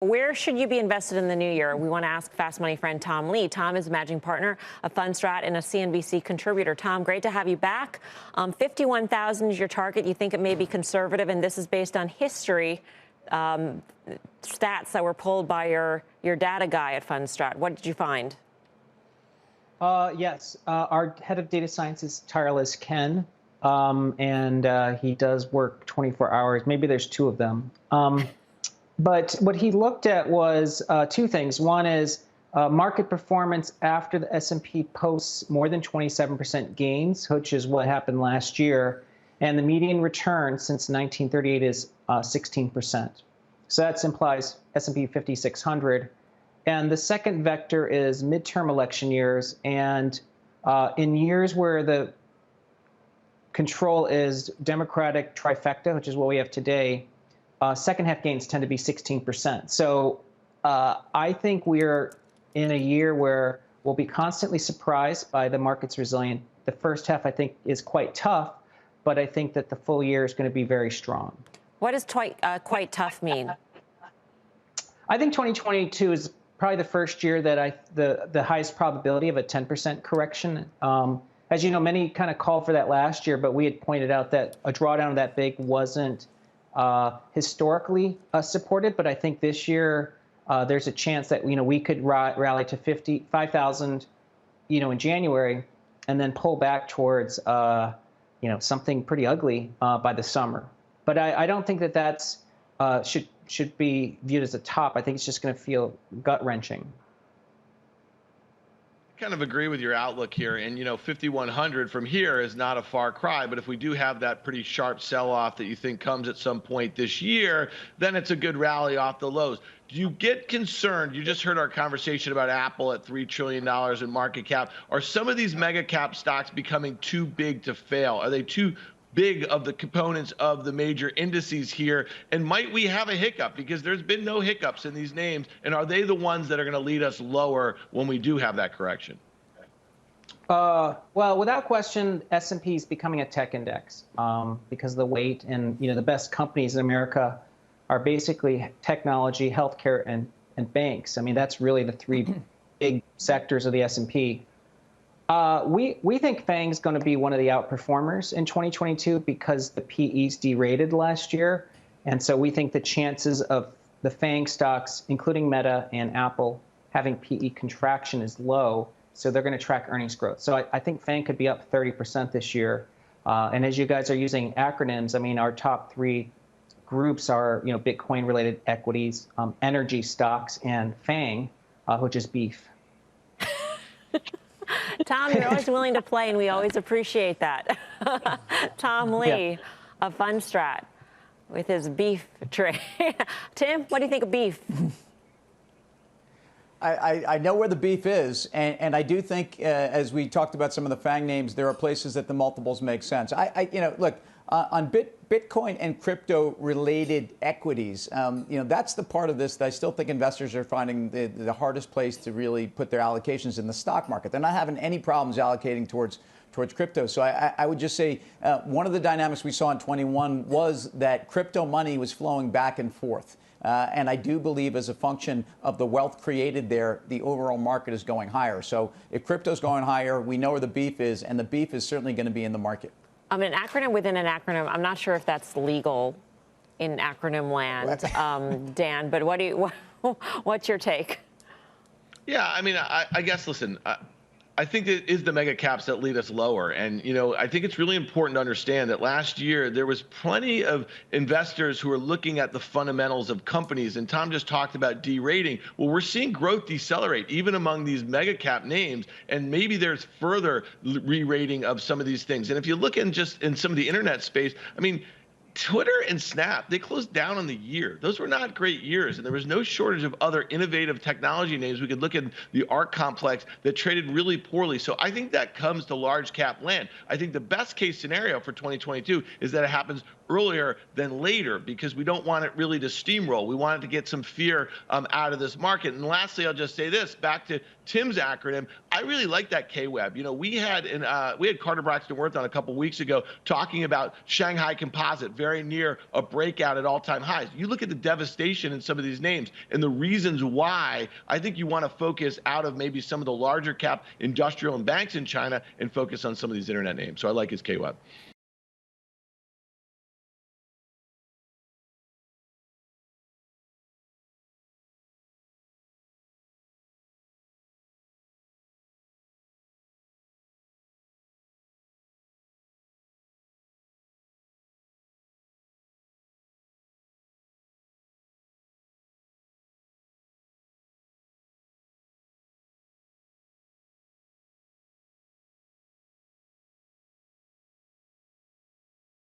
Where should you be invested in the new year? We want to ask Fast Money friend Tom Lee. Tom is managing partner of FundStrat and a CNBC contributor. Tom, great to have you back. 51,000 is your target. You think it may be conservative, and this is based on history stats that were pulled by your data guy at FundStrat. What did you find? Yes, our head of data science is tireless Ken, and he does work 24 hours. Maybe there's two of them. But what he looked at was two things. One is market performance after the S&P posts more than 27% gains, which is what happened last year. And the median return since 1938 is 16%. So that implies S&P 5,600. And the second vector is midterm election years. And in years where the control is Democratic trifecta, which is what we have today, second half gains tend to be 16%. So I think we're in a year where we'll be constantly surprised by the market's resilience. The first half, I think, is quite tough, but I think that the full year is going to be very strong. What does quite tough mean? I think 2022 is probably the first year that the highest probability of a 10% correction. As you know, many kind of called for that last year, but we had pointed out that a drawdown that big wasn't historically supported, but I think this year there's a chance that we could rally to 55,000, in January, and then pull back towards something pretty ugly by the summer. But I don't think that that's should be viewed as a top. I think it's just going to feel gut wrenching. Kind of agree with your outlook here, and 5100 from here is not a far cry, but if we do have that pretty sharp sell-off that you think comes at some point this year, then it's a good rally off the lows. Do you get concerned? You just heard our conversation about Apple at $3 trillion in market cap. Are some of these mega cap stocks becoming too big to fail? Are they too big of the components of the major indices here? And might we have a hiccup? Because there's been no hiccups in these names. And are they the ones that are going to lead us lower when we do have that correction? Well, without question, S&P is becoming a tech index because of the weight, and the best companies in America are basically technology, healthcare, and banks. I mean, that's really the three big sectors of the S&P. We think FANG's going to be one of the outperformers in 2022 because the PE's derated last year. And so we think the chances of the FANG stocks, including Meta and Apple, having PE contraction is low. So they're going to track earnings growth. So I think FANG could be up 30% this year. And as you guys are using acronyms, I mean, our top three groups are, Bitcoin-related equities, energy stocks, and FANG, which is beef. Tom, you're always willing to play, and we always appreciate that. Tom Lee of FundStrat with his beef tray. Tim, what do you think of beef? I know where the beef is, and I do think, as we talked about some of the FANG names, there are places that the multiples make sense. Look, on Bitcoin and crypto-related equities, that's the part of this that I still think investors are finding the hardest place to really put their allocations in the stock market. They're not having any problems allocating towards crypto. So I would just say one of the dynamics we saw in 21 was that crypto money was flowing back and forth. And I do believe as a function of the wealth created there, the overall market is going higher. So if crypto's going higher, we know where the beef is, and the beef is certainly going to be in the market. An acronym within an acronym. I'm not sure if that's legal in acronym land, Dan, but what's your take? Yeah, I mean, I guess, listen, I think it is the mega caps that lead us lower. And, I think it's really important to understand that last year there was plenty of investors who are looking at the fundamentals of companies. And Tom just talked about derating. Well, we're seeing growth decelerate even among these mega cap names. And maybe there's further re-rating of some of these things. And if you look in some of the internet space, I mean, Twitter and Snap, they closed down on the year. Those were not great years, and there was no shortage of other innovative technology names. We could look at the ARK complex that traded really poorly. So I think that comes to large cap land. I think the best case scenario for 2022 is that it happens earlier than later because we don't want it really to steamroll. We want it to get some fear out of this market. And lastly, I'll just say this, back to Tim's acronym, I really like that KWEB. You know, we had Carter Braxton Worth on a couple weeks ago talking about Shanghai Composite very near a breakout at all-time highs. You look at the devastation in some of these names and the reasons why. I think you want to focus out of maybe some of the larger cap industrial and banks in China and focus on some of these internet names. So I like his KWEB.